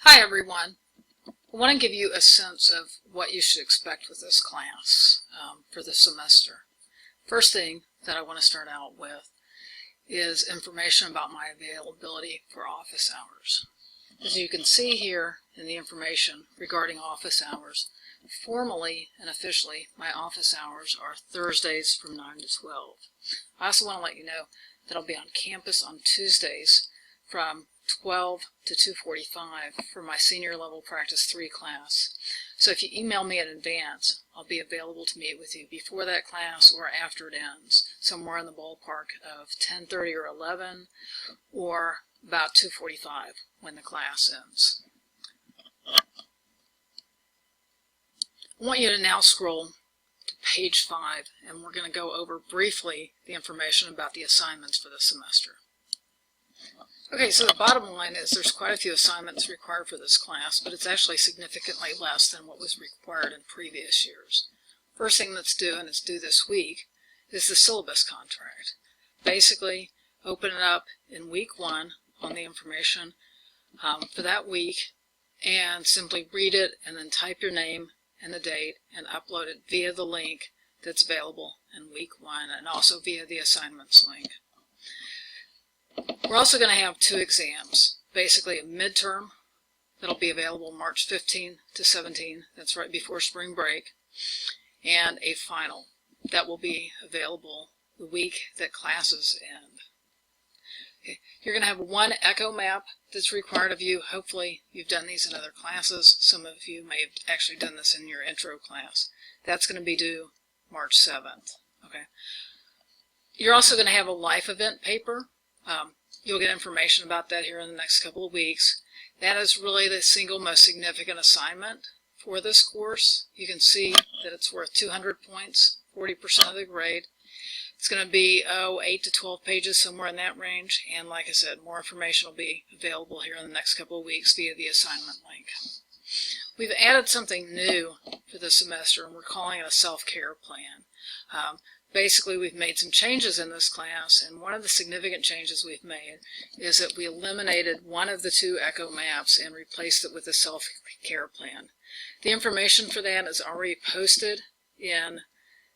Hi everyone. I want to give you a sense of what you should expect with this class for the semester. First thing that I want to start out with is information about my availability for office hours. As you can see here in the information regarding office hours, formally and officially my office hours are Thursdays from 9 to 12. I also want to let you know that I'll be on campus on Tuesdays from 12 to 2:45 for my senior level practice 3 class. So if you email me in advance, I'll be available to meet with you before that class or after it ends, somewhere in the ballpark of 10:30 or 11 or about 2:45 when the class ends. I want you to now scroll to page 5 and we're going to go over briefly the information about the assignments for the semester. Okay, so the bottom line is there's quite a few assignments required for this class, but it's actually significantly less than what was required in previous years. First thing that's due, and it's due this week, is the syllabus contract. Basically, open it up in week 1 on the information for that week and simply read it and then type your name and the date and upload it via the link that's available in week 1 and also via the assignments link. We're also going to have 2 exams, basically a midterm that'll be available March 15 to 17, that's right before spring break, and a final that will be available the week that classes end. Okay. You're going to have 1 echo map that's required of you. Hopefully you've done these in other classes. Some of you may have actually done this in your intro class. That's going to be due March 7th. Okay. You're also going to have a life event paper. You'll get information about that here in the next couple of weeks. That is really the single most significant assignment for this course. You can see that it's worth 200 points, 40% of the grade. It's going to be 8 to 12 pages, somewhere in that range. And like I said, more information will be available here in the next couple of weeks via the assignment link. We've added something new for the semester, and we're calling it a self-care plan. Basically, we've made some changes in this class, and one of the significant changes we've made is that we eliminated one of the 2 echo maps and replaced it with a self-care plan. The information for that is already posted in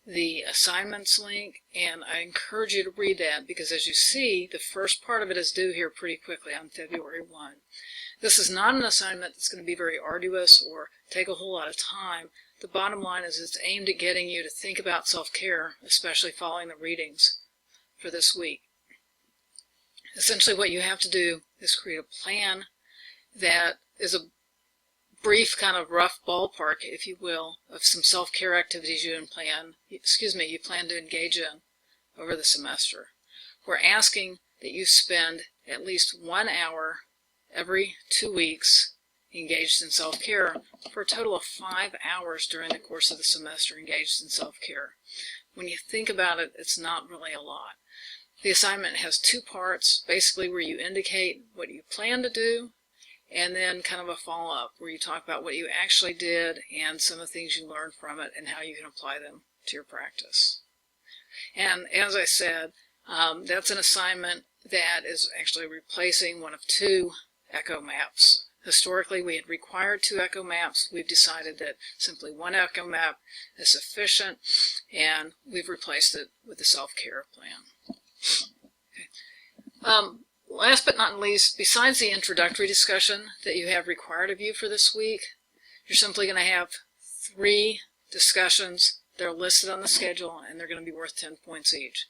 the assignments link, and I encourage you to read that because, as you see, the first part of it is due here pretty quickly on February 1. This is not an assignment that's going to be very arduous or take a whole lot of time. The bottom line is it's aimed at getting you to think about self-care, especially following the readings for this week. Essentially what you have to do is create a plan that is a brief kind of rough ballpark, if you will, of some self-care activities you plan to engage in over the semester. We're asking that you spend at least 1 hour every 2 weeks engaged in self-care for a total of 5 hours during the course of the semester engaged in self-care. When you think about it, it's not really a lot. The assignment has 2 parts, basically where you indicate what you plan to do, and then kind of a follow-up where you talk about what you actually did and some of the things you learned from it and how you can apply them to your practice. And as I said, that's an assignment that is actually replacing one of 2 echo maps. Historically, we had required 2 echo maps. We've decided that simply 1 echo map is sufficient, and we've replaced it with the self-care plan. Okay. Last but not least, besides the introductory discussion that you have required of you for this week, you're simply going to have 3 discussions. They're listed on the schedule, and they're going to be worth 10 points each.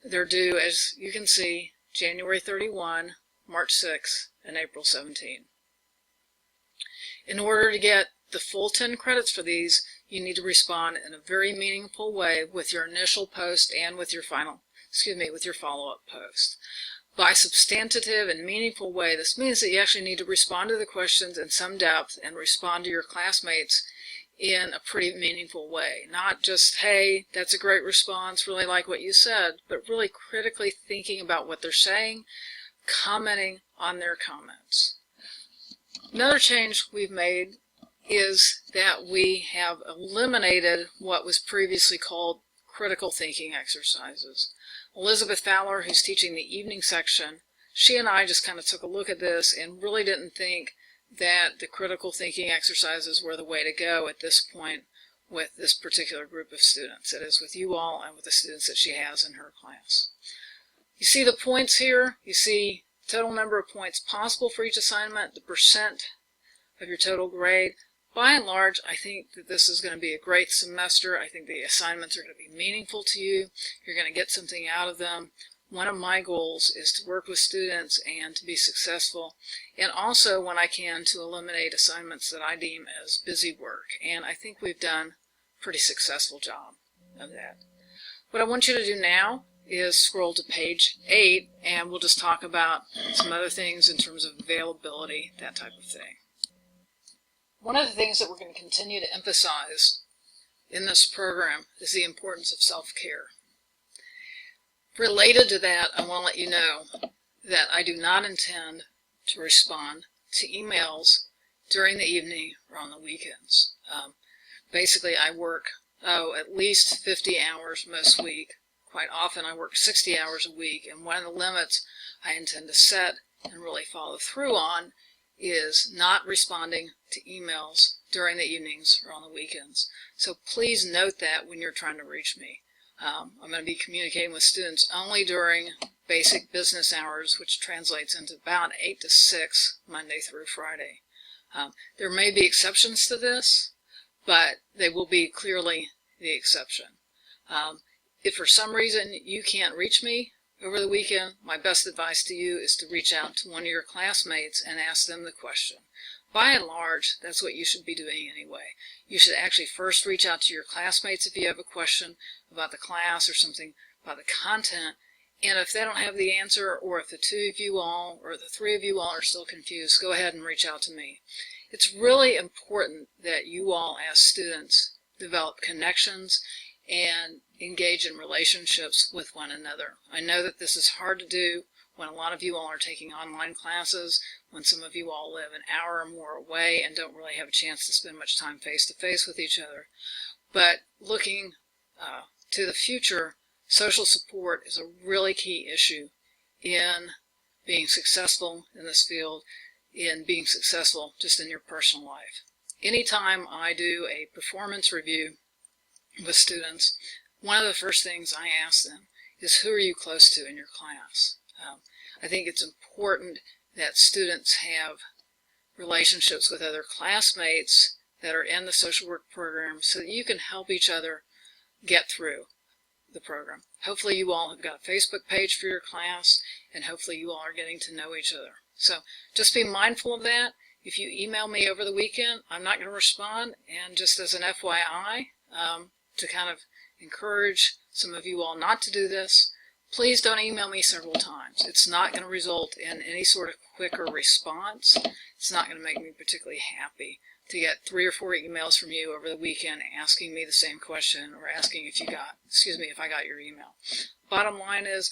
They're due, as you can see, January 31, March 6, and April 17. In order to get the full 10 credits for these, you need to respond in a very meaningful way with your initial post and with your follow-up post. By substantive and meaningful way, this means that you actually need to respond to the questions in some depth and respond to your classmates in a pretty meaningful way. Not just, hey, that's a great response, really like what you said, but really critically thinking about what they're saying, commenting on their comments. Another change we've made is that we have eliminated what was previously called critical thinking exercises. Elizabeth Fowler, who's teaching the evening section, she and I just kind of took a look at this and really didn't think that the critical thinking exercises were the way to go at this point with this particular group of students. That is, with you all and with the students that she has in her class. You see the points here. You see total number of points possible for each assignment, the percent of your total grade. By and large, I think that this is going to be a great semester. I think the assignments are going to be meaningful to you. You're going to get something out of them. One of my goals is to work with students and to be successful, and also, when I can, to eliminate assignments that I deem as busy work. And I think we've done a pretty successful job of that. What I want you to do now is scroll to page 8, and we'll just talk about some other things in terms of availability, that type of thing. One of the things that we're going to continue to emphasize in this program is the importance of self-care. Related to that, I want to let you know that I do not intend to respond to emails during the evening or on the weekends. Basically, I work at least 50 hours most week. Quite often I work 60 hours a week, and one of the limits I intend to set and really follow through on is not responding to emails during the evenings or on the weekends. So please note that when you're trying to reach me. I'm going to be communicating with students only during basic business hours, which translates into about 8 to 6 Monday through Friday. There may be exceptions to this, but they will be clearly the exception. If for some reason you can't reach me over the weekend, my best advice to you is to reach out to one of your classmates and ask them the question. By and large, that's what you should be doing anyway. You should actually first reach out to your classmates if you have a question about the class or something about the content, and if they don't have the answer, or if the two of you all or the three of you all are still confused, go ahead and reach out to me. It's really important that you all as students develop connections and engage in relationships with one another. I know that this is hard to do when a lot of you all are taking online classes, when some of you all live an hour or more away and don't really have a chance to spend much time face-to-face with each other. But looking to the future, social support is a really key issue in being successful in this field, in being successful just in your personal life. Anytime I do a performance review with students, one of the first things I ask them is, who are you close to in your class? I think it's important that students have relationships with other classmates that are in the social work program so that you can help each other get through the program. Hopefully you all have got a Facebook page for your class, and hopefully you all are getting to know each other. So just be mindful of that. If you email me over the weekend, I'm not going to respond, and just as an FYI, to kind of encourage some of you all not to do this, please don't email me several times. It's not going to result in any sort of quicker response. It's not going to make me particularly happy to get 3 or 4 emails from you over the weekend asking me the same question, or asking if I got your email. Bottom line is,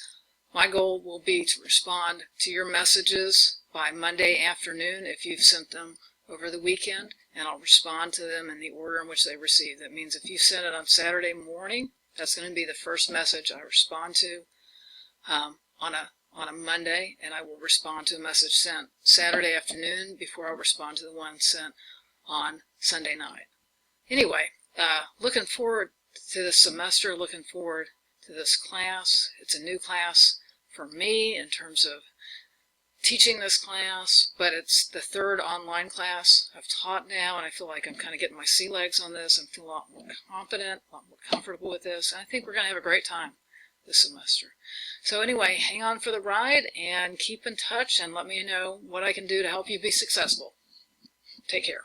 my goal will be to respond to your messages by Monday afternoon if you've sent them over the weekend, and I'll respond to them in the order in which they receive. That means if you send it on Saturday morning, that's going to be the first message I respond to on a Monday, and I will respond to a message sent Saturday afternoon before I respond to the one sent on Sunday night. Anyway, looking forward to this semester, looking forward to this class. It's a new class for me in terms of teaching this class, but it's the 3rd online class I've taught now, and I feel like I'm kind of getting my sea legs on this and feel a lot more confident, a lot more comfortable with this, and I think we're going to have a great time this semester. So anyway, hang on for the ride and keep in touch and let me know what I can do to help you be successful. Take care.